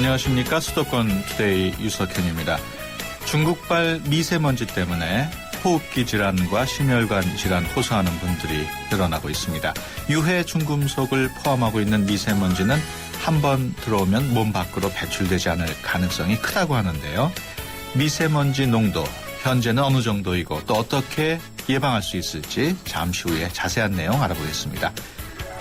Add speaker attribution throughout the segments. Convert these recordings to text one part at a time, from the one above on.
Speaker 1: 안녕하십니까. 수도권 투데이 유석현입니다. 중국발 미세먼지 때문에 호흡기 질환과 심혈관 질환 호소하는 분들이 늘어나고 있습니다. 유해 중금속을 포함하고 있는 미세먼지는 한번 들어오면 몸 밖으로 배출되지 않을 가능성이 크다고 하는데요. 미세먼지 농도, 현재는 어느 정도이고 또 어떻게 예방할 수 있을지 잠시 후에 자세한 내용 알아보겠습니다.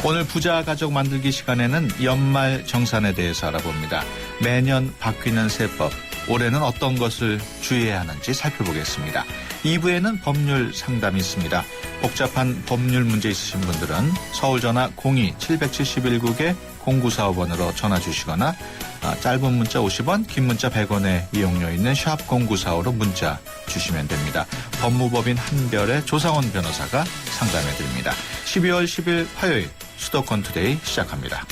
Speaker 1: 오늘 부자 가족 만들기 시간에는 연말 정산에 대해서 알아봅니다. 매년 바뀌는 세법, 올해는 어떤 것을 주의해야 하는지 살펴보겠습니다. 2부에는 법률 상담이 있습니다. 복잡한 법률 문제 있으신 분들은 서울전화 02-771국에 0945번으로 전화 주시거나 짧은 문자 50원, 긴 문자 100원의 이용료 있는 샵 0945로 문자 주시면 됩니다. 법무법인 한별의 조상원 변호사가 상담해드립니다. 12월 10일 화요일 수도권 투데이 시작합니다.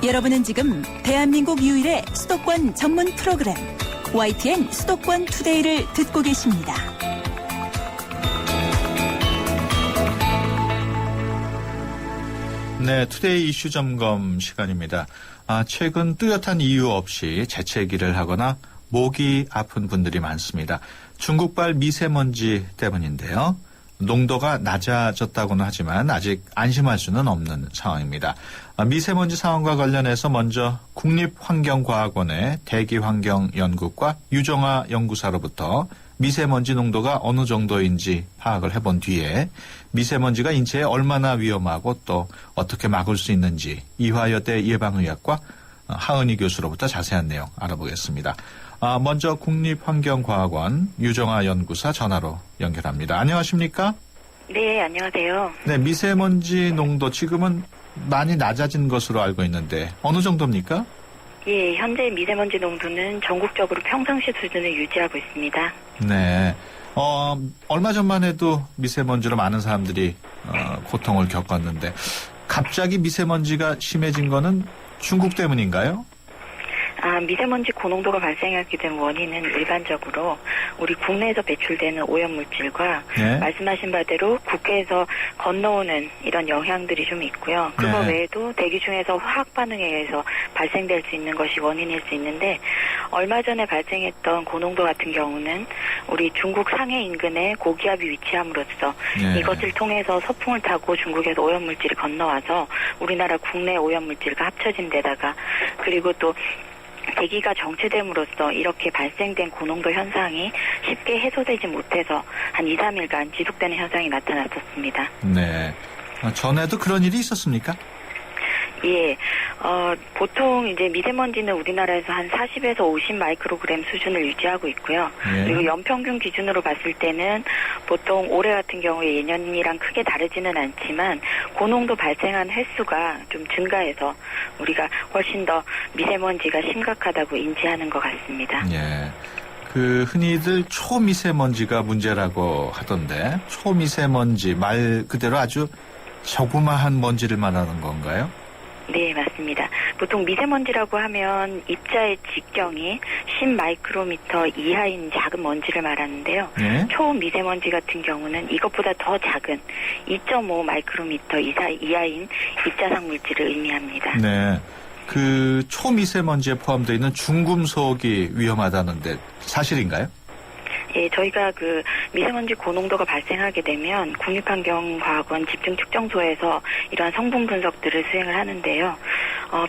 Speaker 2: 여러분은 지금 대한민국 유일의 수도권 전문 프로그램 YTN 수도권 투데이를 듣고 계십니다.
Speaker 1: 네, 투데이 이슈 점검 시간입니다. 최근 뚜렷한 이유 없이 재채기를 하거나 목이 아픈 분들이 많습니다. 중국발 미세먼지 때문인데요. 농도가 낮아졌다고는 하지만 아직 안심할 수는 없는 상황입니다. 미세먼지 상황과 관련해서 먼저 국립환경과학원의 대기환경연구과 유정아 연구사로부터 미세먼지 농도가 어느 정도인지 파악을 해본 뒤에 미세먼지가 인체에 얼마나 위험하고 또 어떻게 막을 수 있는지 이화여대 예방의학과 하은희 교수로부터 자세한 내용 알아보겠습니다. 먼저 국립환경과학원 유정아 연구사 전화로 연결합니다. 안녕하십니까?
Speaker 3: 네, 안녕하세요.
Speaker 1: 네, 미세먼지 농도 지금은 많이 낮아진 것으로 알고 있는데 어느 정도입니까?
Speaker 3: 예, 현재 미세먼지 농도는 전국적으로 평상시 수준을 유지하고 있습니다.
Speaker 1: 네. 얼마 전만 해도 미세먼지로 많은 사람들이 고통을 겪었는데 갑자기 미세먼지가 심해진 거는 중국 때문인가요?
Speaker 3: 미세먼지 고농도가 발생하게 된 원인은 일반적으로 우리 국내에서 배출되는 오염물질과
Speaker 1: 네.
Speaker 3: 말씀하신 바대로 국외에서 건너오는 이런 영향들이 좀 있고요. 그거
Speaker 1: 네.
Speaker 3: 외에도 대기 중에서 화학 반응에 의해서 발생될 수 있는 것이 원인일 수 있는데 얼마 전에 발생했던 고농도 같은 경우는 우리 중국 상해 인근에 고기압이 위치함으로써
Speaker 1: 네.
Speaker 3: 이것을 통해서 서풍을 타고 중국에서 오염물질이 건너와서 우리나라 국내 오염물질과 합쳐진 데다가 그리고 또 대기가 정체됨으로써 이렇게 발생된 고농도 현상이 쉽게 해소되지 못해서 한 2, 3일간 지속되는 현상이 나타났었습니다.
Speaker 1: 네. 전에도 그런 일이 있었습니까?
Speaker 3: 예, 보통 이제 미세먼지는 우리나라에서 한 40에서 50 마이크로그램 수준을 유지하고 있고요.
Speaker 1: 예.
Speaker 3: 그리고 연평균 기준으로 봤을 때는 보통 올해 같은 경우에 예년이랑 크게 다르지는 않지만 고농도 발생한 횟수가 좀 증가해서 우리가 훨씬 더 미세먼지가 심각하다고 인지하는 것 같습니다.
Speaker 1: 예. 흔히들 초미세먼지가 문제라고 하던데 초미세먼지 말 그대로 아주 조그마한 먼지를 말하는 건가요?
Speaker 3: 네, 맞습니다. 보통 미세먼지라고 하면 입자의 직경이 10 마이크로미터 이하인 작은 먼지를 말하는데요.
Speaker 1: 네.
Speaker 3: 초미세먼지 같은 경우는 이것보다 더 작은 2.5 마이크로미터 이하인 입자상 물질을 의미합니다.
Speaker 1: 네. 초미세먼지에 포함되어 있는 중금속이 위험하다는데 사실인가요?
Speaker 3: 예, 저희가 미세먼지 고농도가 발생하게 되면 국립환경과학원 집중측정소에서 이러한 성분 분석들을 수행을 하는데요.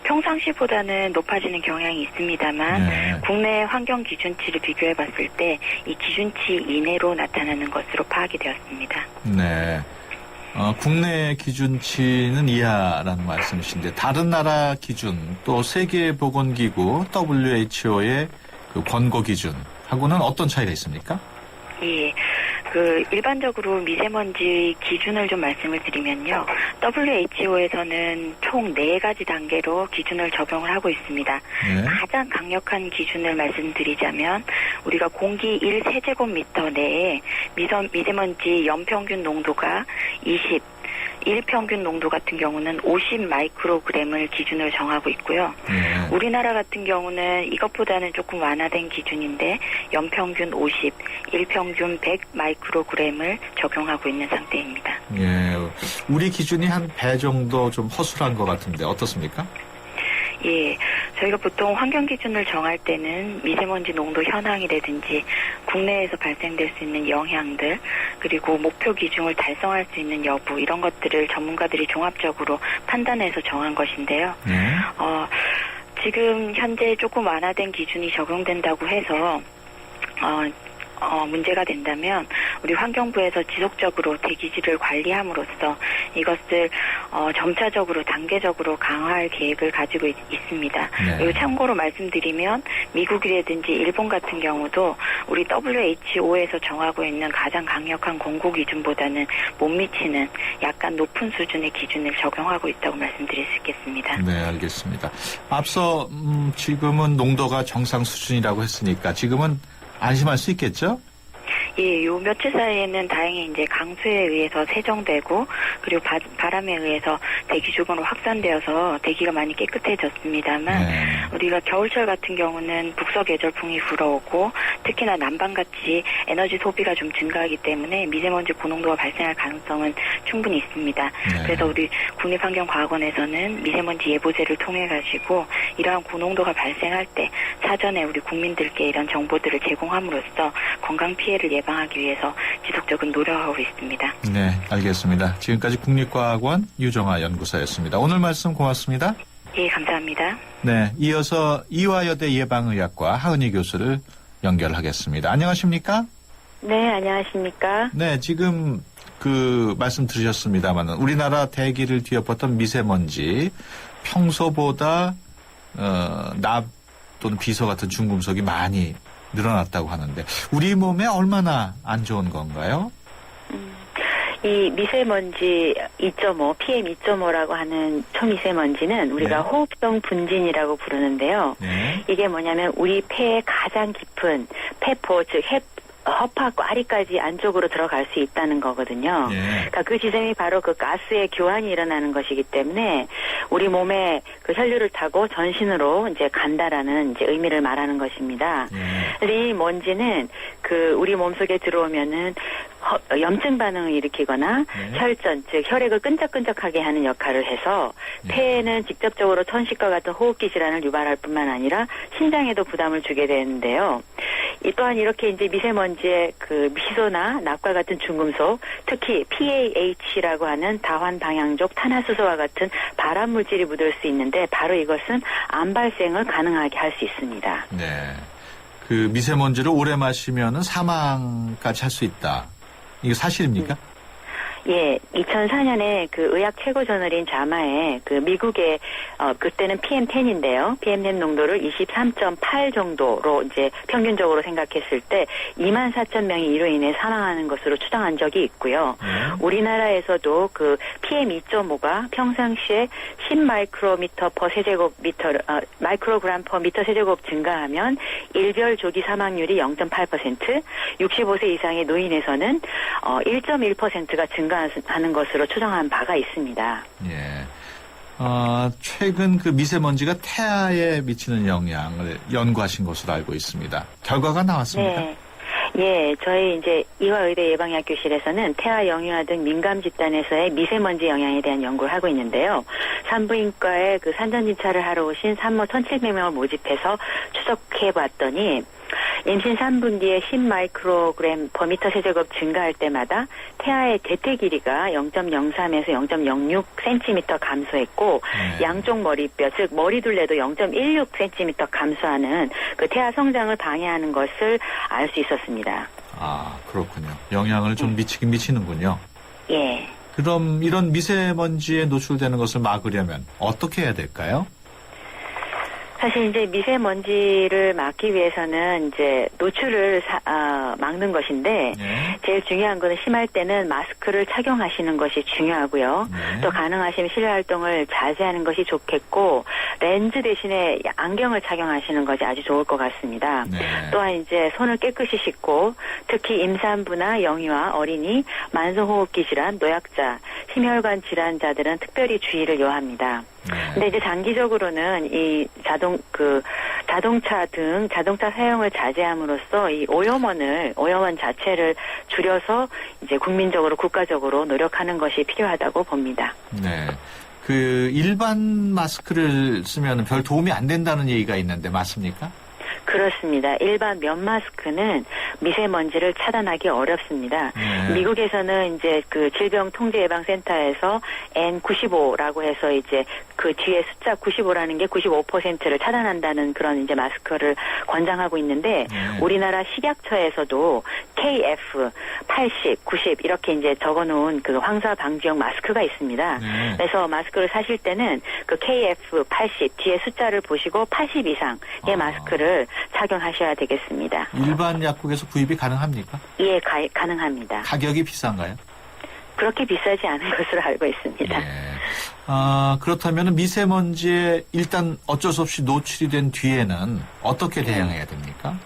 Speaker 3: 평상시보다는 높아지는 경향이 있습니다만
Speaker 1: 네.
Speaker 3: 국내 환경 기준치를 비교해 봤을 때 이 기준치 이내로 나타나는 것으로 파악이 되었습니다.
Speaker 1: 네. 국내 기준치는 이하라는 말씀이신데 다른 나라 기준 또 세계보건기구 WHO의 권고 기준하고는 어떤 차이가 있습니까?
Speaker 3: 예. 일반적으로 미세먼지 기준을 좀 말씀을 드리면요. WHO에서는 총 4가지 단계로 기준을 적용을 하고 있습니다.
Speaker 1: 네.
Speaker 3: 가장 강력한 기준을 말씀드리자면 우리가 공기 1세제곱미터 내에 미세먼지 연평균 농도가 20, 일평균 농도 같은 경우는 50 마이크로그램을 기준으로 정하고 있고요. 우리나라 같은 경우는 이것보다는 조금 완화된 기준인데 연평균 50, 일평균 100 마이크로그램을 적용하고 있는 상태입니다.
Speaker 1: 예, 우리 기준이 한 배 정도 좀 허술한 것 같은데 어떻습니까?
Speaker 3: 예, 저희가 보통 환경 기준을 정할 때는 미세먼지 농도 현황이라든지 국내에서 발생될 수 있는 영향들, 그리고 목표 기준을 달성할 수 있는 여부, 이런 것들을 전문가들이 종합적으로 판단해서 정한 것인데요. 지금 현재 조금 완화된 기준이 적용된다고 해서 문제가 된다면 우리 환경부에서 지속적으로 대기질을 관리함으로써 이것을 점차적으로 단계적으로 강화할 계획을 가지고 있습니다.
Speaker 1: 네.
Speaker 3: 그리고 참고로 말씀드리면 미국이라든지 일본 같은 경우도 우리 WHO에서 정하고 있는 가장 강력한 공고 기준보다는 못 미치는 약간 높은 수준의 기준을 적용하고 있다고 말씀드릴 수 있겠습니다.
Speaker 1: 네, 알겠습니다. 앞서 지금은 농도가 정상 수준이라고 했으니까 지금은 안심할 수 있겠죠?
Speaker 3: 예, 요 며칠 사이에는 다행히 이제 강수에 의해서 세정되고 그리고 바람에 의해서 대기 주변으로 확산되어서 대기가 많이 깨끗해졌습니다만 우리가 겨울철 같은 경우는 북서 계절풍이 불어오고 특히나 남반같이 에너지 소비가 좀 증가하기 때문에 미세먼지 고농도가 발생할 가능성은 충분히 있습니다. 그래서 우리 국립환경과학원에서는 미세먼지 예보제를 통해 가지고 이러한 고농도가 발생할 때 사전에 우리 국민들께 이런 정보들을 제공함으로써 건강 피해를 예방하기 위해서 지속적인 노력하고 있습니다.
Speaker 1: 네, 알겠습니다. 지금까지 국립과학원 유정아 연구사였습니다. 오늘 말씀 고맙습니다.
Speaker 3: 예, 감사합니다.
Speaker 1: 네, 이어서 이화여대 예방의학과 하은희 교수를 연결하겠습니다. 안녕하십니까?
Speaker 4: 네, 안녕하십니까?
Speaker 1: 네, 지금 그 말씀 들으셨습니다만 우리나라 대기를 뒤엎었던 미세먼지 평소보다 납 또는 비서 같은 중금속이 많이 늘어났다고 하는데 우리 몸에 얼마나 안 좋은 건가요?
Speaker 4: 이 미세먼지 2.5, PM 2.5라고 하는 초미세먼지는 우리가 호흡성 분진이라고 부르는데요. 이게 뭐냐면 우리 폐의 가장 깊은 폐포, 즉 허파 꽈리까지 안쪽으로 들어갈 수 있다는 거거든요. 그러니까 그 지점이 바로 그 가스의 교환이 일어나는 것이기 때문에 우리 몸에 그 혈류를 타고 전신으로 이제 간다라는 이제 의미를 말하는 것입니다. 이 먼지는 그 우리 몸속에 들어오면은 염증 반응을 일으키거나 혈전, 즉 혈액을 끈적끈적하게 하는 역할을 해서 폐에는 직접적으로 천식과 같은 호흡기 질환을 유발할 뿐만 아니라 신장에도 부담을 주게 되는데요. 또한 이렇게 이제 미세먼지의 그 희소나 납과 같은 중금속, 특히 PAH라고 하는 다환 방향족 탄화수소와 같은 발암 물질이 묻을 수 있는데 바로 이것은 암 발생을 가능하게 할 수 있습니다.
Speaker 1: 네, 그 미세먼지를 오래 마시면은 사망까지 할 수 있다. 이게 사실입니까?
Speaker 4: 예, 2004년에 그 의학 최고 저널인 자마에 그 미국의 그때는 PM10인데요. PM10 농도를 23.8 정도로 이제 평균적으로 생각했을 때 24,000명이 이로 인해 사망하는 것으로 추정한 적이 있고요. 우리나라에서도 그 PM2.5가 평상시에 10 마이크로미터 퍼 세제곱미터 마이크로그램 퍼 미터 세제곱 증가하면 일별 조기 사망률이 0.8%, 65세 이상의 노인에서는 1.1%가 증가하는 것으로 추정한 바가 있습니다.
Speaker 1: 예. 최근 그 미세먼지가 태아에 미치는 영향을 연구하신 것으로 알고 있습니다. 결과가 나왔습니까?
Speaker 4: 네. 예, 저희 이제 이화의대 예방의학교실에서는 태아, 영유아 등 민감 집단에서의 미세먼지 영향에 대한 연구를 하고 있는데요. 산부인과에 그 산전진찰을 하러 오신 산모 1,700명을 모집해서 추적해 봤더니 임신 3분기에 10 마이크로그램 퍼 미터 세제곱 증가할 때마다 태아의 대퇴 길이가 0.03에서 0.06cm 감소했고 양쪽 머리뼈, 즉 머리둘레도 0.16cm 감소하는 그 태아 성장을 방해하는 것을 알 수 있었습니다.
Speaker 1: 아, 그렇군요. 영향을 좀 미치긴 미치는군요.
Speaker 4: 예.
Speaker 1: 그럼 이런 미세먼지에 노출되는 것을 막으려면 어떻게 해야 될까요?
Speaker 4: 사실 이제 미세먼지를 막기 위해서는 이제 노출을 막는 것인데
Speaker 1: 네.
Speaker 4: 제일 중요한 거는 심할 때는 마스크를 착용하시는 것이 중요하고요.
Speaker 1: 네.
Speaker 4: 또 가능하시면 실내 활동을 자제하는 것이 좋겠고 렌즈 대신에 안경을 착용하시는 것이 아주 좋을 것 같습니다.
Speaker 1: 네.
Speaker 4: 또한 이제 손을 깨끗이 씻고 특히 임산부나 영유아, 어린이, 만성호흡기 질환, 노약자, 심혈관 질환자들은 특별히 주의를 요합니다.
Speaker 1: 네.
Speaker 4: 근데 이제 장기적으로는 이 자동차 사용을 자제함으로써 이 오염원 자체를 줄여서 이제 국민적으로 국가적으로 노력하는 것이 필요하다고 봅니다.
Speaker 1: 네. 그 일반 마스크를 쓰면 별 도움이 안 된다는 얘기가 있는데 맞습니까?
Speaker 4: 그렇습니다. 일반 면 마스크는 미세먼지를 차단하기 어렵습니다.
Speaker 1: 네.
Speaker 4: 미국에서는 이제 그 질병통제예방센터에서 N95라고 해서 이제 그 뒤에 숫자 95라는 게 95%를 차단한다는 그런 이제 마스크를 권장하고 있는데
Speaker 1: 네.
Speaker 4: 우리나라 식약처에서도 KF 80, 90 이렇게 이제 적어놓은 그 황사 방지용 마스크가 있습니다.
Speaker 1: 네.
Speaker 4: 그래서 마스크를 사실 때는 그 KF 80 뒤에 숫자를 보시고 80 이상의 마스크를 착용하셔야 되겠습니다.
Speaker 1: 일반 약국에서 구입이 가능합니까?
Speaker 4: 예, 가능합니다.
Speaker 1: 가격이 비싼가요?
Speaker 4: 그렇게 비싸지 않은 것으로 알고 있습니다.
Speaker 1: 예. 그렇다면 미세먼지에 일단 어쩔 수 없이 노출이 된 뒤에는 어떻게 대응해야 됩니까?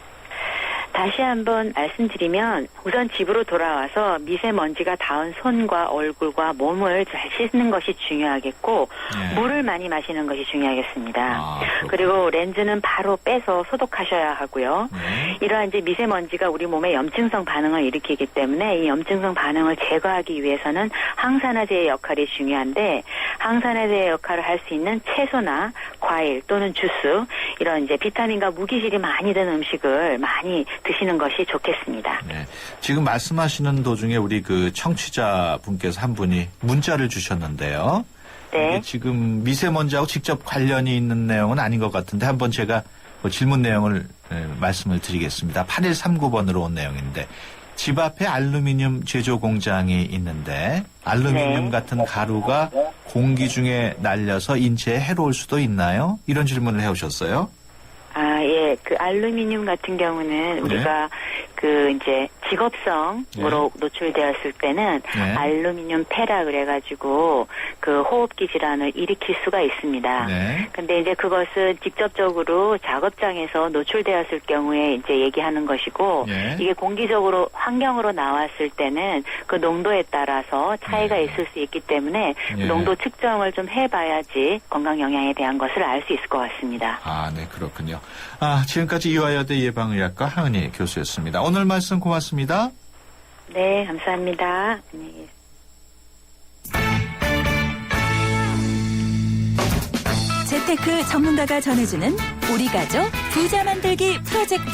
Speaker 4: 다시 한번 말씀드리면 우선 집으로 돌아와서 미세먼지가 닿은 손과 얼굴과 몸을 잘 씻는 것이 중요하겠고
Speaker 1: 네.
Speaker 4: 물을 많이 마시는 것이 중요하겠습니다.
Speaker 1: 그렇군요.
Speaker 4: 그리고 렌즈는 바로 빼서 소독하셔야 하고요.
Speaker 1: 네.
Speaker 4: 이러한 이제 미세먼지가 우리 몸에 염증성 반응을 일으키기 때문에 이 염증성 반응을 제거하기 위해서는 항산화제의 역할이 중요한데 항산화제의 역할을 할 수 있는 채소나 과일 또는 주스 이런 이제 비타민과 무기질이 많이 든 음식을 많이 드시는 것이 좋겠습니다.
Speaker 1: 네. 지금 말씀하시는 도중에 우리 그 청취자 분께서 한 분이 문자를 주셨는데요.
Speaker 4: 네.
Speaker 1: 이게 지금 미세먼지하고 직접 관련이 있는 내용은 아닌 것 같은데 한번 제가 그 질문 내용을 말씀을 드리겠습니다. 8139번으로 온 내용인데 집 앞에 알루미늄 제조 공장이 있는데 알루미늄
Speaker 4: 네.
Speaker 1: 같은 가루가 공기 중에 날려서 인체에 해로울 수도 있나요? 이런 질문을 해오셨어요.
Speaker 4: 예. 그 알루미늄 같은 경우는 우리가 그 이제 직업성으로 노출되었을 때는
Speaker 1: 네.
Speaker 4: 알루미늄 폐라 그래가지고 그 호흡기 질환을 일으킬 수가 있습니다.
Speaker 1: 네.
Speaker 4: 근데 이제 그것은 직접적으로 작업장에서 노출되었을 경우에 이제 얘기하는 것이고
Speaker 1: 네.
Speaker 4: 이게 공기적으로 환경으로 나왔을 때는 그 농도에 따라서 차이가
Speaker 1: 네.
Speaker 4: 있을 수 있기 때문에
Speaker 1: 네.
Speaker 4: 농도 측정을 좀 해봐야지 건강 영향에 대한 것을 알 수 있을 것 같습니다.
Speaker 1: 네, 그렇군요. 지금까지 이화여대 예방의학과 하은희 교수였습니다. 오늘 말씀 고맙습니다.
Speaker 4: 네, 감사합니다. 안녕히 계세요.
Speaker 2: 재테크 전문가가 전해주는 우리 가족 부자 만들기 프로젝트.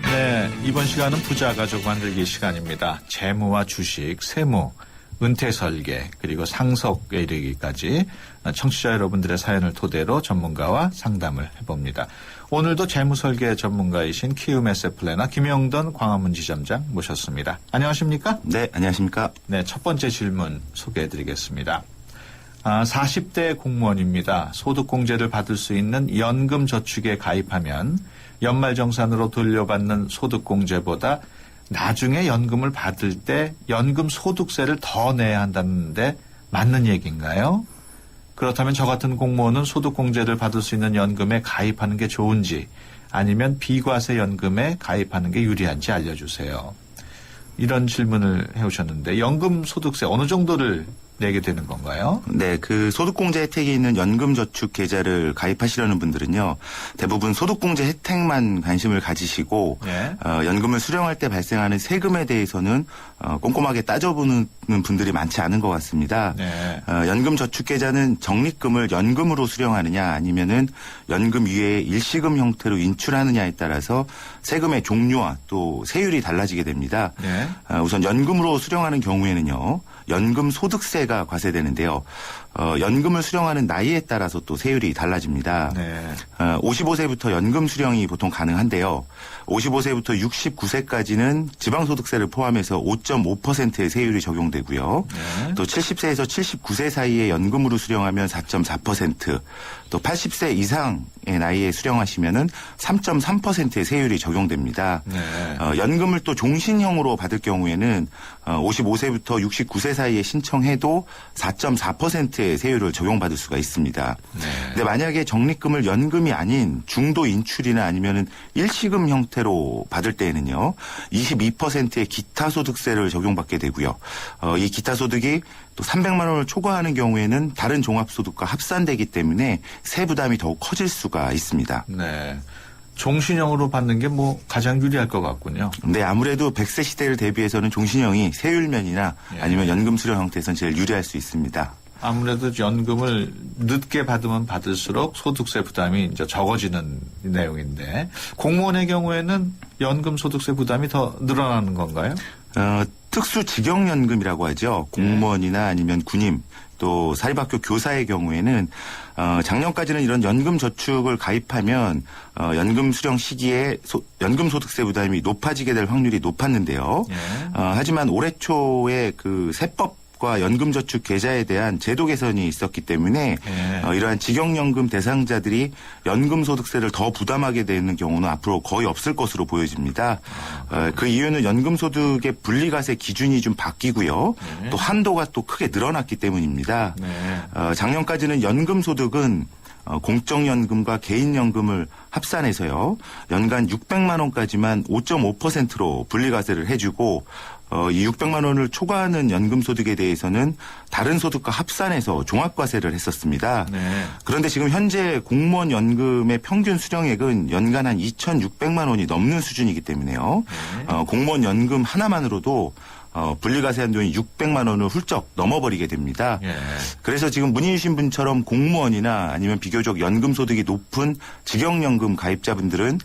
Speaker 1: 네, 이번 시간은 부자 가족 만들기 시간입니다. 재무와 주식, 세무, 은퇴 설계, 그리고 상속에 이르기까지 청취자 여러분들의 사연을 토대로 전문가와 상담을 해봅니다. 오늘도 재무 설계 전문가이신 키움 에셋플래너 김영돈 광화문 지점장 모셨습니다. 안녕하십니까?
Speaker 5: 네, 안녕하십니까?
Speaker 1: 네, 첫 번째 질문 소개해드리겠습니다. 40대 공무원입니다. 소득공제를 받을 수 있는 연금저축에 가입하면 연말정산으로 돌려받는 소득공제보다 나중에 연금을 받을 때 연금 소득세를 더 내야 한다는데 맞는 얘기인가요? 그렇다면 저 같은 공무원은 소득공제를 받을 수 있는 연금에 가입하는 게 좋은지 아니면 비과세 연금에 가입하는 게 유리한지 알려주세요. 이런 질문을 해오셨는데 연금 소득세 어느 정도를 내게 되는 건가요?
Speaker 5: 네, 그 소득공제 혜택이 있는 연금저축 계좌를 가입하시려는 분들은요, 대부분 소득공제 혜택만 관심을 가지시고,
Speaker 1: 네.
Speaker 5: 연금을 수령할 때 발생하는 세금에 대해서는 꼼꼼하게 따져보는 분들이 많지 않은 것 같습니다.
Speaker 1: 네.
Speaker 5: 연금저축 계좌는 적립금을 연금으로 수령하느냐 아니면은 연금 이외에 일시금 형태로 인출하느냐에 따라서 세금의 종류와 또 세율이 달라지게 됩니다.
Speaker 1: 네.
Speaker 5: 우선 연금으로 수령하는 경우에는요, 연금 소득세 80세가 과세되는데요. 연금을 수령하는 나이에 따라서 또 세율이 달라집니다.
Speaker 1: 네.
Speaker 5: 55세부터 연금 수령이 보통 가능한데요. 55세부터 69세까지는 지방소득세를 포함해서 5.5%의 세율이 적용되고요.
Speaker 1: 네.
Speaker 5: 또 70세에서 79세 사이에 연금으로 수령하면 4.4%, 또 80세 이상의 나이에 수령하시면은 3.3%의 세율이 적용됩니다.
Speaker 1: 네.
Speaker 5: 연금을 또 종신형으로 받을 경우에는 55세부터 69세 사이에 신청해도 4.4%의 세율을 적용받을 수가 있습니다.
Speaker 1: 네.
Speaker 5: 근데 만약에 적립금을 연금이 아닌 중도 인출이나 아니면은 일시금 형태로 받을 때에는요, 22%의 기타 소득세를 적용받게 되고요. 이 기타 소득이 또 300만 원을 초과하는 경우에는 다른 종합소득과 합산되기 때문에 세 부담이 더욱 커질 수가 있습니다.
Speaker 1: 네. 종신형으로 받는 게 뭐 가장 유리할 것 같군요.
Speaker 5: 네, 아무래도 100세 시대를 대비해서는 종신형이 세율면이나
Speaker 1: 예.
Speaker 5: 아니면 연금 수령 형태에서는 제일 유리할 수 있습니다.
Speaker 1: 아무래도 연금을 늦게 받으면 받을수록 소득세 부담이 이제 적어지는 내용인데 공무원의 경우에는 연금 소득세 부담이 더 늘어나는 건가요?
Speaker 5: 특수직영연금이라고 하죠. 공무원이나 아니면 군인 또 사립학교 교사의 경우에는 작년까지는 이런 연금 저축을 가입하면 연금 수령 시기에 연금 소득세 부담이 높아지게 될 확률이 높았는데요.
Speaker 1: 예.
Speaker 5: 하지만 올해 초에 그 세법과 연금저축 계좌에 대한 제도 개선이 있었기 때문에
Speaker 1: 예.
Speaker 5: 이러한 직영연금 대상자들이 연금소득세를 더 부담하게 되는 경우는 앞으로 거의 없을 것으로 보여집니다. 그 이유는 연금소득의 분리과세 기준이 좀 바뀌고요.
Speaker 1: 네.
Speaker 5: 또 한도가 또 크게 늘어났기 때문입니다.
Speaker 1: 네.
Speaker 5: 작년까지는 연금소득은 공적연금과 개인연금을 합산해서요. 연간 600만 원까지만 5.5%로 분리과세를 해주고 이 600만 원을 초과하는 연금소득에 대해서는 다른 소득과 합산해서 종합과세를 했었습니다.
Speaker 1: 네.
Speaker 5: 그런데 지금 현재 공무원 연금의 평균 수령액은 연간 한 2,600만 원이 넘는 수준이기 때문에요.
Speaker 1: 네.
Speaker 5: 공무원 연금 하나만으로도 분리과세 한도인 600만 원을 훌쩍 넘어버리게 됩니다.
Speaker 1: 예.
Speaker 5: 그래서 지금 문의 주신 분처럼 공무원이나 아니면 비교적 연금 소득이 높은 직영연금 가입자분들은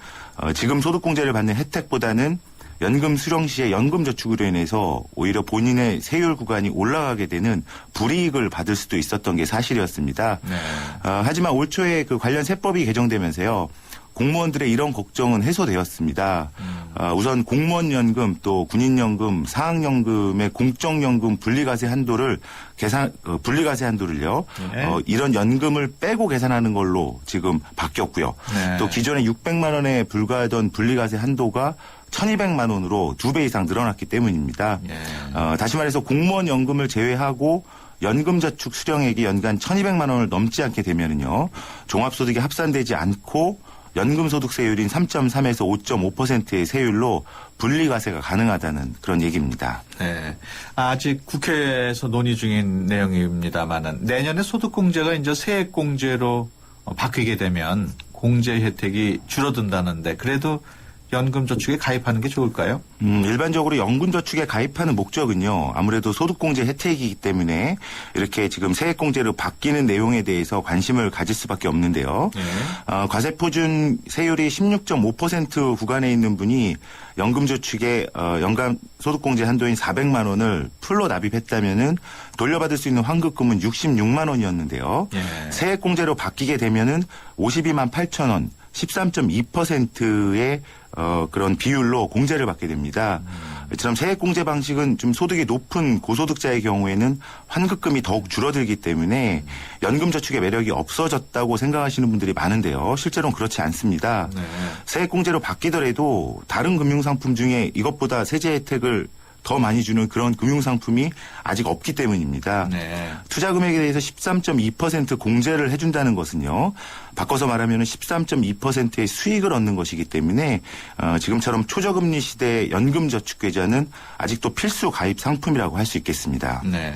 Speaker 5: 지금 소득공제를 받는 혜택보다는 연금 수령 시에 연금 저축으로 인해서 오히려 본인의 세율 구간이 올라가게 되는 불이익을 받을 수도 있었던 게 사실이었습니다.
Speaker 1: 네.
Speaker 5: 하지만 올 초에 그 관련 세법이 개정되면서요. 공무원들의 이런 걱정은 해소되었습니다. 우선 공무원연금 또 군인연금, 사학연금의 공적연금 분리과세 한도를 분리과세 한도를요.
Speaker 1: 네.
Speaker 5: 이런 연금을 빼고 계산하는 걸로 지금 바뀌었고요.
Speaker 1: 네.
Speaker 5: 또 기존에 600만 원에 불과하던 분리과세 한도가 1,200만 원으로 2배 이상 늘어났기 때문입니다.
Speaker 1: 예.
Speaker 5: 다시 말해서 공무원 연금을 제외하고 연금저축 수령액이 연간 1,200만 원을 넘지 않게 되면은요. 종합소득이 합산되지 않고 연금소득세율인 3.3에서 5.5%의 세율로 분리과세가 가능하다는 그런 얘기입니다.
Speaker 1: 네. 아직 국회에서 논의 중인 내용입니다만은 내년에 소득공제가 이제 세액공제로 바뀌게 되면 공제 혜택이 줄어든다는데 그래도 연금저축에 가입하는 게 좋을까요?
Speaker 5: 일반적으로 연금저축에 가입하는 목적은요. 아무래도 소득공제 혜택이기 때문에 이렇게 지금 세액공제로 바뀌는 내용에 대해서 관심을 가질 수밖에 없는데요.
Speaker 1: 네.
Speaker 5: 과세표준 세율이 16.5% 구간에 있는 분이 연금저축에 연간 소득공제 한도인 400만 원을 풀로 납입했다면은 돌려받을 수 있는 환급금은 66만 원이었는데요.
Speaker 1: 예.
Speaker 5: 세액공제로 바뀌게 되면은 52만 8천 원, 13.2%의 그런 비율로 공제를 받게 됩니다. 이처럼 세액공제 방식은 좀 소득이 높은 고소득자의 경우에는 환급금이 더욱 줄어들기 때문에 연금저축의 매력이 없어졌다고 생각하시는 분들이 많은데요. 실제로는 그렇지 않습니다.
Speaker 1: 네.
Speaker 5: 세액공제로 바뀌더라도 다른 금융상품 중에 이것보다 세제 혜택을 더 많이 주는 그런 금융상품이 아직 없기 때문입니다.
Speaker 1: 네.
Speaker 5: 투자 금액에 대해서 13.2% 공제를 해준다는 것은요. 바꿔서 말하면 13.2%의 수익을 얻는 것이기 때문에 지금처럼 초저금리 시대의 연금저축계좌는 아직도 필수 가입 상품이라고 할 수 있겠습니다.
Speaker 1: 네.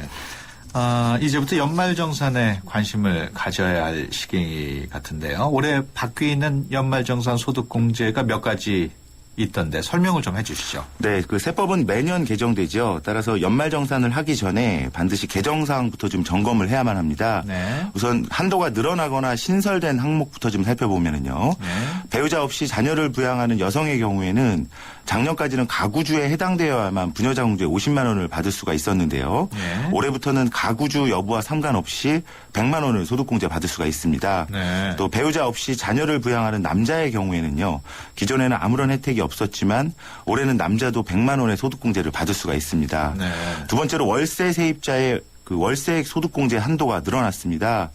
Speaker 1: 이제부터 연말정산에 관심을 가져야 할 시기 같은데요. 올해 바뀌는 연말정산 소득공제가 몇 가지 있던데 설명을 좀 해주시죠.
Speaker 5: 네, 그 세법은 매년 개정되죠. 따라서 연말정산을 하기 전에 반드시 개정사항부터 좀 점검을 해야만 합니다.
Speaker 1: 네.
Speaker 5: 우선 한도가 늘어나거나 신설된 항목부터 좀 살펴보면은요.
Speaker 1: 네.
Speaker 5: 배우자 없이 자녀를 부양하는 여성의 경우에는 작년까지는 가구주에 해당되어야만 부녀자공제 50만 원을 받을 수가 있었는데요.
Speaker 1: 네.
Speaker 5: 올해부터는 가구주 여부와 상관없이 100만 원을 소득공제 받을 수가 있습니다.
Speaker 1: 네.
Speaker 5: 또 배우자 없이 자녀를 부양하는 남자의 경우에는요. 기존에는 아무런 혜택이 없었지만 올해는 남자도 100만 원의 소득공제를 받을 수가 있습니다.
Speaker 1: 네.
Speaker 5: 두 번째로 월세 세입자의 그 월세액 소득공제 한도가 늘어났습니다.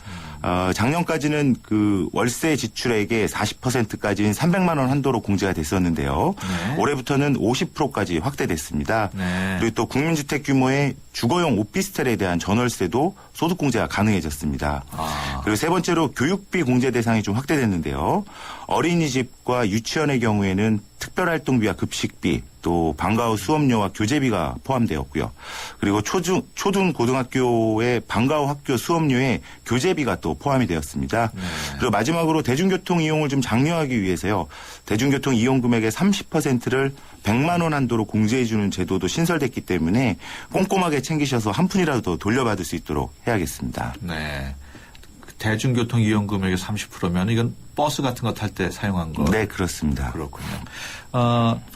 Speaker 5: 작년까지는 그 월세 지출액의 40%까지인 300만 원 한도로 공제가 됐었는데요.
Speaker 1: 네.
Speaker 5: 올해부터는 50%까지 확대됐습니다.
Speaker 1: 네.
Speaker 5: 그리고 또 국민주택 규모의 주거용 오피스텔에 대한 전월세도 소득공제가 가능해졌습니다. 그리고 세 번째로 교육비 공제 대상이 좀 확대됐는데요. 어린이집과 유치원의 경우에는 특별활동비와 급식비, 또 방과 후 수업료와 교재비가 포함되었고요. 그리고 초등 고등학교의 방과 후 학교 수업료에 교재비가 또 포함이 되었습니다.
Speaker 1: 네.
Speaker 5: 그리고 마지막으로 대중교통 이용을 좀 장려하기 위해서요. 대중교통 이용 금액의 30%를 100만 원 한도로 공제해주는 제도도 신설됐기 때문에 꼼꼼하게 챙기셔서 한 푼이라도 더 돌려받을 수 있도록 해야겠습니다.
Speaker 1: 네. 대중교통 이용 금액의 30%면 이건 버스 같은 거 탈 때 사용한 거.
Speaker 5: 네, 그렇습니다.
Speaker 1: 그렇군요.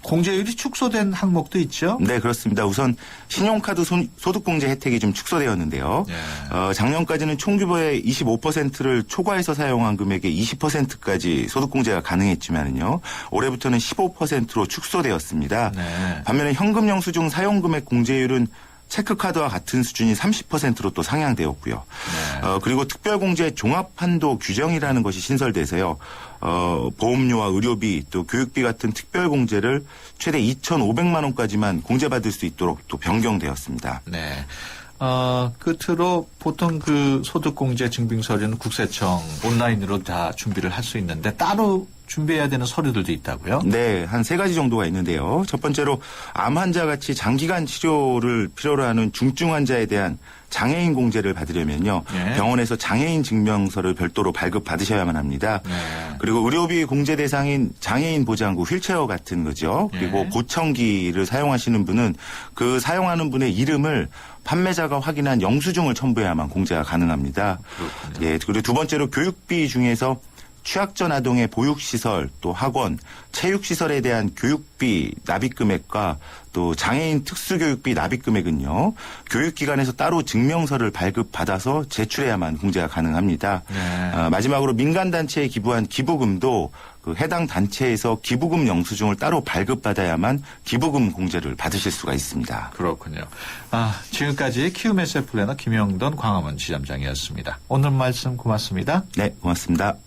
Speaker 1: 공제율이 축소된 항목도 있죠?
Speaker 5: 네, 그렇습니다. 우선 신용카드 소득공제 혜택이 좀 축소되었는데요.
Speaker 1: 네.
Speaker 5: 작년까지는 총규모의 25%를 초과해서 사용한 금액의 20%까지 소득공제가 가능했지만요. 올해부터는 15%로 축소되었습니다.
Speaker 1: 네.
Speaker 5: 반면에 현금 영수증 사용금액 공제율은 체크카드와 같은 수준이 30%로 또 상향되었고요.
Speaker 1: 네.
Speaker 5: 그리고 특별공제 종합한도 규정이라는 것이 신설돼서요. 보험료와 의료비 또 교육비 같은 특별공제를 최대 2,500만 원까지만 공제받을 수 있도록 또 변경되었습니다.
Speaker 1: 네. 끝으로 보통 그 소득공제 증빙서류는 국세청 온라인으로 다 준비를 할 수 있는데 따로 준비해야 되는 서류들도 있다고요?
Speaker 5: 네, 한 3가지 정도가 있는데요. 첫 번째로 암 환자 같이 장기간 치료를 필요로 하는 중증 환자에 대한 장애인 공제를 받으려면요.
Speaker 1: 네.
Speaker 5: 병원에서 장애인 증명서를 별도로 발급받으셔야만 합니다.
Speaker 1: 네.
Speaker 5: 그리고 의료비 공제 대상인 장애인 보장구 휠체어 같은 거죠. 그리고
Speaker 1: 네.
Speaker 5: 보청기를 사용하시는 분은 그 사용하는 분의 이름을 판매자가 확인한 영수증을 첨부해야만 공제가 가능합니다.
Speaker 1: 그렇군요.
Speaker 5: 예, 그리고 두 번째로 교육비 중에서 취약전 아동의 보육시설, 또 학원, 체육시설에 대한 교육비 납입금액과 또 장애인 특수교육비 납입금액은요. 교육기관에서 따로 증명서를 발급받아서 제출해야만 공제가 가능합니다.
Speaker 1: 네.
Speaker 5: 마지막으로 민간단체에 기부한 기부금도 그 해당 단체에서 기부금 영수증을 따로 발급받아야만 기부금 공제를 받으실 수가 있습니다.
Speaker 1: 그렇군요. 지금까지 키움에셋 플래너 김영돈 광화문 지점장이었습니다. 오늘 말씀 고맙습니다.
Speaker 5: 네, 고맙습니다.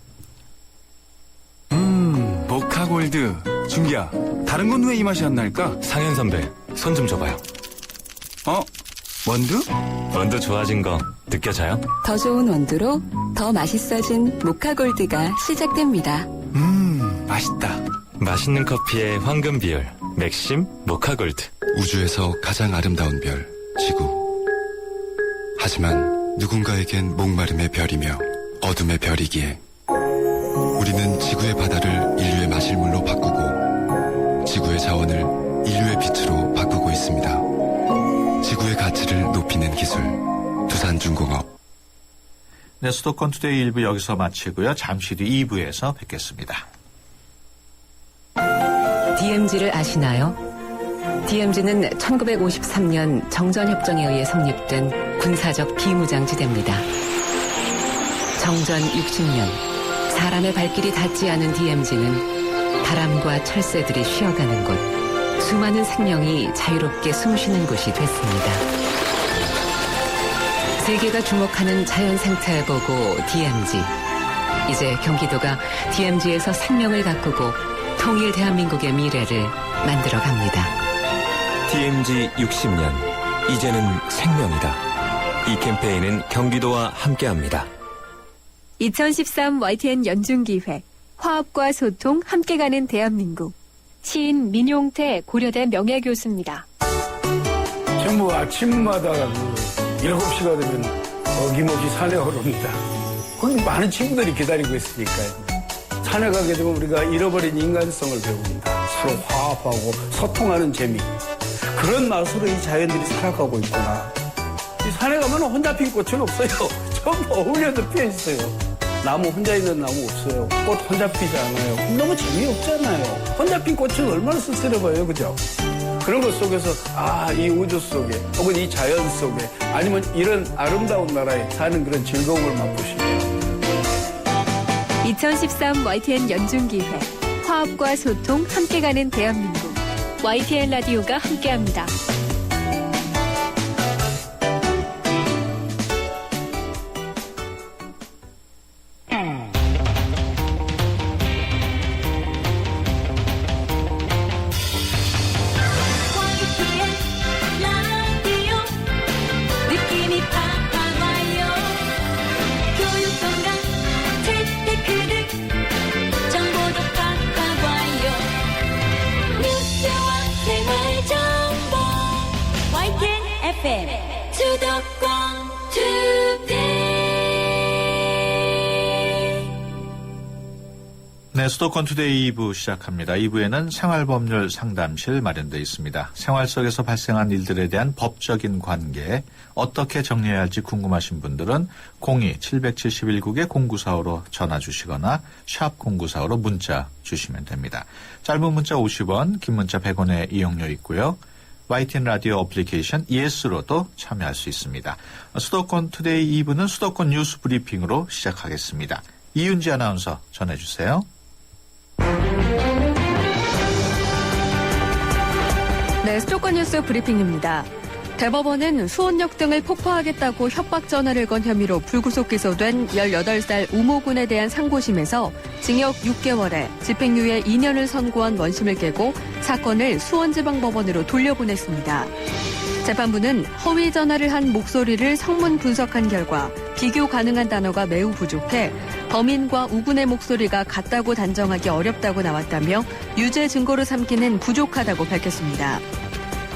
Speaker 6: 모카골드. 준기야, 다른 건 왜 이 맛이 안 날까?
Speaker 7: 상현 선배, 손 좀 줘봐요.
Speaker 6: 원두?
Speaker 7: 원두 좋아진 거 느껴져요?
Speaker 8: 더 좋은 원두로 더 맛있어진 모카골드가 시작됩니다.
Speaker 6: 맛있다.
Speaker 7: 맛있는 커피의 황금 비율, 맥심 모카골드.
Speaker 9: 우주에서 가장 아름다운 별, 지구. 하지만 누군가에겐 목마름의 별이며 어둠의 별이기에 우리는 지구의 바다를 인류의 마실물로 바꾸고 지구의 자원을 인류의 빛으로 바꾸고 있습니다. 지구의 가치를 높이는 기술, 두산중공업.
Speaker 1: 네, 수도권 투데이 1부 여기서 마치고요. 잠시 뒤 2부에서 뵙겠습니다.
Speaker 8: DMZ를 아시나요? DMZ는 1953년 정전협정에 의해 성립된 군사적 비무장지대입니다. 정전 60년, 사람의 발길이 닿지 않은 DMZ는 바람과 철새들이 쉬어가는 곳, 수많은 생명이 자유롭게 숨쉬는 곳이 됐습니다. 세계가 주목하는 자연 생태 보고 DMZ. 이제 경기도가 DMZ에서 생명을 가꾸고 통일 대한민국의 미래를 만들어 갑니다.
Speaker 10: DMZ 60년, 이제는 생명이다. 이 캠페인은 경기도와 함께합니다.
Speaker 11: 2013 YTN 연중기획 화합과 소통 함께 가는 대한민국. 시인 민용태 고려대 명예교수입니다.
Speaker 12: 전부 아침마다 7시가 되면 어김없이 산에 오릅니다. 거기 많은 친구들이 기다리고 있으니까요. 산에 가게 되면 우리가 잃어버린 인간성을 배웁니다. 서로 화합하고 소통하는 재미. 그런 맛으로 이 자연들이 살아가고 있구나. 이 산에 가면 혼자 핀 꽃은 없어요. 전부 어울려도 피어 있어요. 나무 혼자 있는 나무 없어요. 꽃 혼자 피지 않아요. 너무 재미없잖아요. 혼자 핀 꽃은 얼마나 쓸쓸해봐요. 그죠? 그런 것 속에서 이 우주 속에 혹은 이 자연 속에 아니면 이런 아름다운 나라에 사는 그런 즐거움을 맛보시죠.
Speaker 11: 2013 YTN 연중기회 화합과 소통 함께 가는 대한민국 YTN 라디오가 함께합니다.
Speaker 1: 네, 수도권 투데이 2부 시작합니다. 2부에는 생활법률 상담실 마련되어 있습니다. 생활 속에서 발생한 일들에 대한 법적인 관계, 어떻게 정리해야 할지 궁금하신 분들은 02-771국에 0945로 전화 주시거나 샵 0945로 문자 주시면 됩니다. 짧은 문자 50원, 긴 문자 100원의 이용료 있고요. YTN 라디오 어플리케이션 ES로도 참여할 수 있습니다. 수도권 투데이 2부는 수도권 뉴스 브리핑으로 시작하겠습니다. 이윤지 아나운서 전해주세요.
Speaker 11: 네, 수도권 뉴스 브리핑입니다. 대법원은 수원역 등을 폭파하겠다고 협박 전화를 건 혐의로 불구속 기소된 18살 우모군에 대한 상고심에서 징역 6개월에 집행유예 2년을 선고한 원심을 깨고 사건을 수원지방법원으로 돌려보냈습니다. 재판부는 허위 전화를 한 목소리를 성문 분석한 결과 비교 가능한 단어가 매우 부족해 범인과 우군의 목소리가 같다고 단정하기 어렵다고 나왔다며 유죄 증거로 삼기는 부족하다고 밝혔습니다.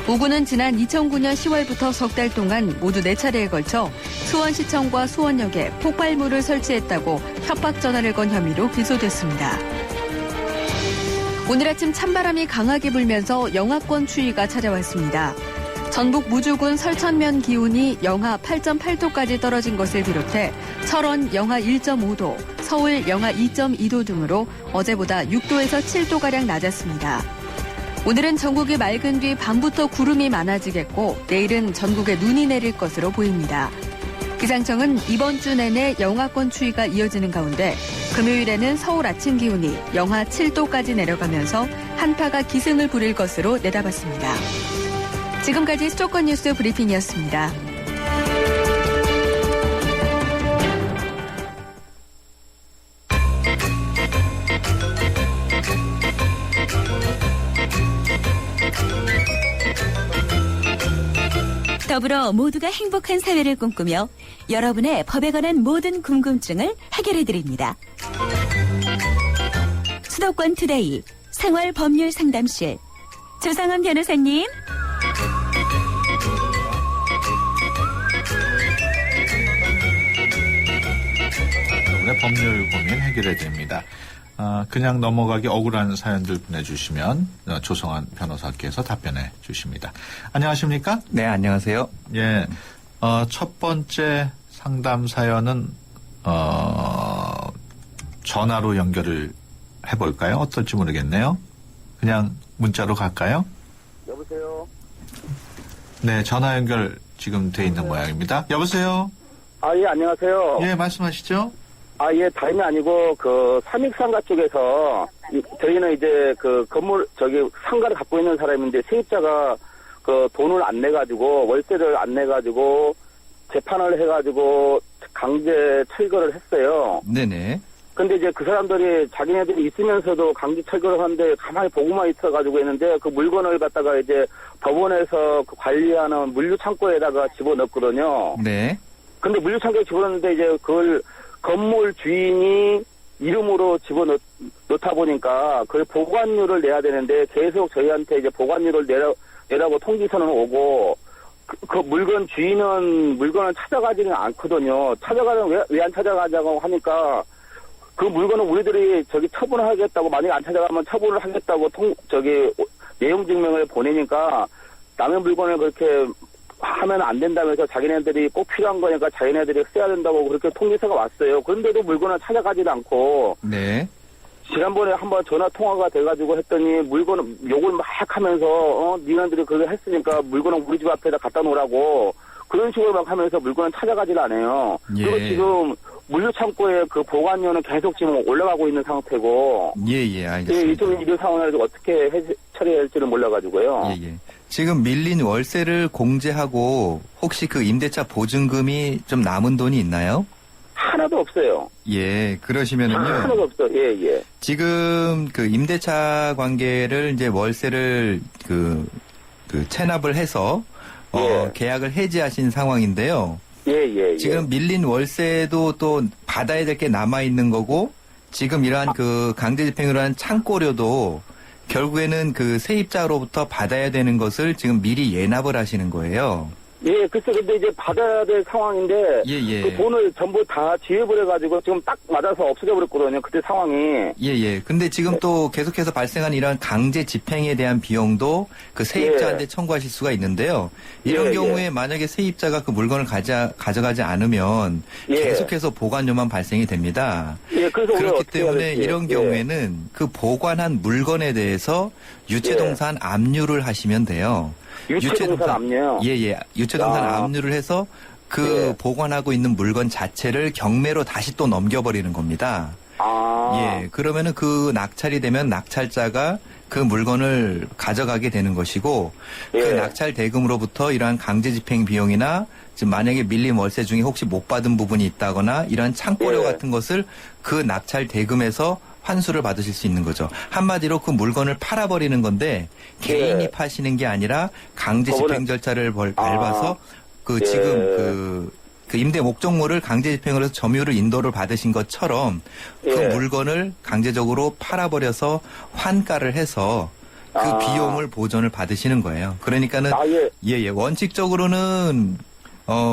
Speaker 11: 우군은 지난 2009년 10월부터 석 달 동안 모두 4차례에 걸쳐 수원시청과 수원역에 폭발물을 설치했다고 협박 전화를 건 혐의로 기소됐습니다. 오늘 아침 찬바람이 강하게 불면서 영하권 추위가 찾아왔습니다. 전북 무주군 설천면 기온이 영하 8.8도까지 떨어진 것을 비롯해 철원 영하 1.5도, 서울 영하 2.2도 등으로 어제보다 6도에서 7도가량 낮았습니다. 오늘은 전국이 맑은 뒤 밤부터 구름이 많아지겠고 내일은 전국에 눈이 내릴 것으로 보입니다. 기상청은 이번 주 내내 영하권 추위가 이어지는 가운데 금요일에는 서울 아침 기온이 영하 7도까지 내려가면서 한파가 기승을 부릴 것으로 내다봤습니다. 지금까지 수도권 뉴스 브리핑이었습니다.
Speaker 2: 더불어 모두가 행복한 사회를 꿈꾸며 여러분의 법에 관한 모든 궁금증을 해결해드립니다. 수도권 투데이 생활법률 상담실 조상원 변호사님.
Speaker 1: 여러분의 법률 고민 해결해드립니다. 그냥 넘어가기 억울한 사연들 보내주시면 조성환 변호사께서 답변해 주십니다. 안녕하십니까?
Speaker 13: 네, 안녕하세요.
Speaker 1: 예, 첫 번째 상담 사연은 전화로 연결을 해볼까요? 어떨지 모르겠네요. 그냥 문자로 갈까요?
Speaker 14: 여보세요?
Speaker 1: 네, 전화 연결 지금 돼 있는 모양입니다. 여보세요?
Speaker 14: 예, 안녕하세요.
Speaker 1: 예, 말씀하시죠?
Speaker 14: 예, 다름이 아니고, 삼익상가 쪽에서, 저희는 이제 건물, 상가를 갖고 있는 사람인데, 세입자가 돈을 안 내가지고, 월세를 안 내가지고, 재판을 해가지고, 강제 철거를 했어요.
Speaker 13: 네네.
Speaker 14: 근데 이제 그 사람들이 자기네들이 있으면서도 강제 철거를 하는데, 가만히 보고만 있어가지고 했는데, 그 물건을 갖다가 이제 법원에서 관리하는 물류창고에다가 집어넣었거든요.
Speaker 13: 네.
Speaker 14: 근데 물류창고에 집어넣는데, 이제 그걸, 건물 주인이 이름으로 집어넣다 보니까 그 보관료를 내야 되는데 계속 저희한테 이제 보관료를 내라고 통지서는 오고 그 물건 주인은 물건을 찾아가지는 않거든요. 찾아가는 왜 안 찾아가자고 하니까 그 물건은 우리들이 처분을 하겠다고 만약에 안 찾아가면 처분을 하겠다고 내용 증명을 보내니까 남의 물건을 그렇게 하면 안 된다면서 자기네들이 꼭 필요한 거니까 자기네들이 써야 된다고 그렇게 통지서가 왔어요. 그런데도 물건을 찾아가지도 않고
Speaker 1: 네.
Speaker 14: 지난번에 한번 전화 통화가 돼가지고 했더니 물건을 욕을 막 하면서 니네들이 그걸 했으니까 물건은 우리 집 앞에다 갖다 놓으라고 그런 식으로 막 하면서 물건을 찾아가질 않아요.
Speaker 1: 예.
Speaker 14: 그리고 지금 물류창고에 그 보관료는 계속 지금 올라가고 있는 상태고
Speaker 1: 예, 알겠습니다.
Speaker 14: 이런 상황을 어떻게 처리할지는 몰라가지고요.
Speaker 1: 예. 지금 밀린 월세를 공제하고 혹시 그 임대차 보증금이 좀 남은 돈이 있나요?
Speaker 14: 하나도 없어요.
Speaker 1: 예, 그러시면은요.
Speaker 14: 하나도 없어. 예.
Speaker 1: 지금 그 임대차 관계를 이제 월세를 그 체납을 해서 계약을 해지하신 상황인데요.
Speaker 14: 예.
Speaker 1: 지금 밀린 월세도 또 받아야 될 게 남아 있는 거고 지금 이러한 그 강제 집행으로 한 창고료도 결국에는 그 세입자로부터 받아야 되는 것을 지금 미리 예납을 하시는 거예요.
Speaker 14: 예, 글쎄, 근데 이제 받아야 될 상황인데,
Speaker 1: 예.
Speaker 14: 그 돈을 전부 다 지급해가지고 지금 딱 맞아서 없어져 버렸거든요, 그때 상황이.
Speaker 1: 예. 근데 지금 또 계속해서 발생한 이런 강제 집행에 대한 비용도 그 세입자한테 청구하실 수가 있는데요. 이런 경우에 만약에 세입자가 그 물건을 가져가지 않으면 계속해서 보관료만 발생이 됩니다.
Speaker 14: 예, 그래서
Speaker 1: 그렇기 때문에 이런 경우에는 그 보관한 물건에 대해서 유체동산 압류를 하시면 돼요.
Speaker 14: 유체동산 압류요?
Speaker 1: 예. 유체동산 압류를 해서 그 보관하고 있는 물건 자체를 경매로 다시 또 넘겨버리는 겁니다. 예, 그러면은 그 낙찰이 되면 낙찰자가 그 물건을 가져가게 되는 것이고 그 낙찰 대금으로부터 이러한 강제 집행 비용이나 지금 만약에 밀린 월세 중에 혹시 못 받은 부분이 있다거나 이러한 창고료 같은 것을 그 낙찰 대금에서 환수를 받으실 수 있는 거죠. 한마디로 그 물건을 팔아버리는 건데 개인이 파시는 게 아니라 강제 집행 절차를 밟아서 그 지금 그 임대 목적물을 강제 집행으로 해서 점유를 인도를 받으신 것처럼 그 물건을 강제적으로 팔아버려서 환가를 해서 그 비용을 보전을 받으시는 거예요. 그러니까는 원칙적으로는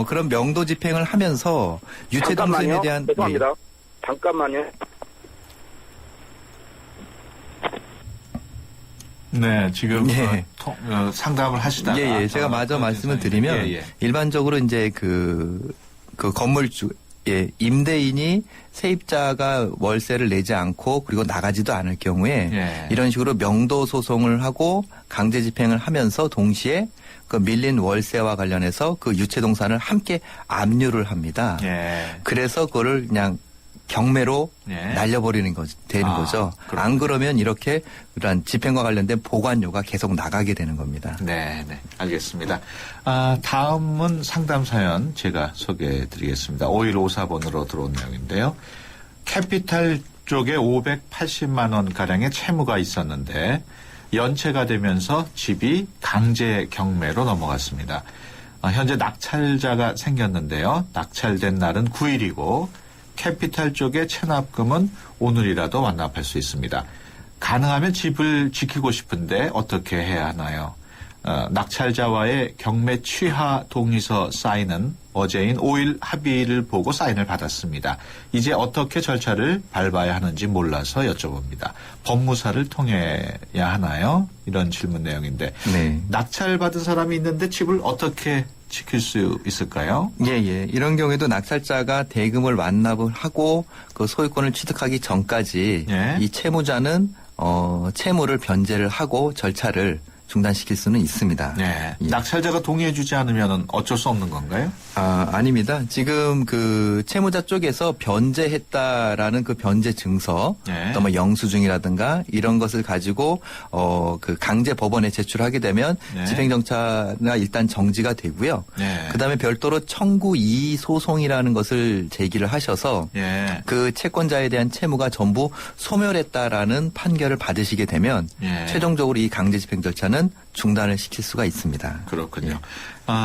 Speaker 1: 그런 명도 집행을 하면서 유체동산에 대한
Speaker 14: 죄송합니다. 잠깐만요.
Speaker 1: 네, 지금 상담을 하시다가
Speaker 13: 제가 마저 말씀을 드리면 일반적으로 이제 그 건물주 임대인이 세입자가 월세를 내지 않고 그리고 나가지도 않을 경우에 이런 식으로 명도 소송을 하고 강제 집행을 하면서 동시에 그 밀린 월세와 관련해서 그 유체동산을 함께 압류를 합니다. 그래서 그거를 그냥 경매로 날려버리는 되는 거죠.
Speaker 1: 그렇군요.
Speaker 13: 안 그러면 이렇게 그런 집행과 관련된 보관료가 계속 나가게 되는 겁니다.
Speaker 1: 네, 알겠습니다. 다음은 상담 사연 제가 소개해 드리겠습니다. 5154번으로 들어온 내용인데요. 캐피탈 쪽에 580만 원 가량의 채무가 있었는데 연체가 되면서 집이 강제 경매로 넘어갔습니다. 현재 낙찰자가 생겼는데요. 낙찰된 날은 9일이고 캐피탈 쪽의 체납금은 오늘이라도 완납할 수 있습니다. 가능하면 집을 지키고 싶은데 어떻게 해야 하나요? 낙찰자와의 경매 취하 동의서 사인은 어제인 5일 합의를 보고 사인을 받았습니다. 이제 어떻게 절차를 밟아야 하는지 몰라서 여쭤봅니다. 법무사를 통해야 하나요? 이런 질문 내용인데 낙찰받은 사람이 있는데 집을 어떻게 지킬 수 있을까요?
Speaker 13: 이런 경우에도 낙찰자가 대금을 완납을 하고 그 소유권을 취득하기 전까지 이 채무자는 채무를 변제를 하고 절차를 중단시킬 수는 있습니다.
Speaker 1: 낙찰자가 동의해주지 않으면 어쩔 수 없는 건가요?
Speaker 13: 아닙니다. 지금 그 채무자 쪽에서 변제했다라는 그 변제 증서, 또 뭐 영수증이라든가 이런 것을 가지고 그 강제 법원에 제출하게 되면 집행정차가 일단 정지가 되고요. 그다음에 별도로 청구 이의 소송이라는 것을 제기를 하셔서 그 채권자에 대한 채무가 전부 소멸했다라는 판결을 받으시게 되면 최종적으로 이 강제 집행 절차는 중단을 시킬 수가 있습니다.
Speaker 1: 그렇군요.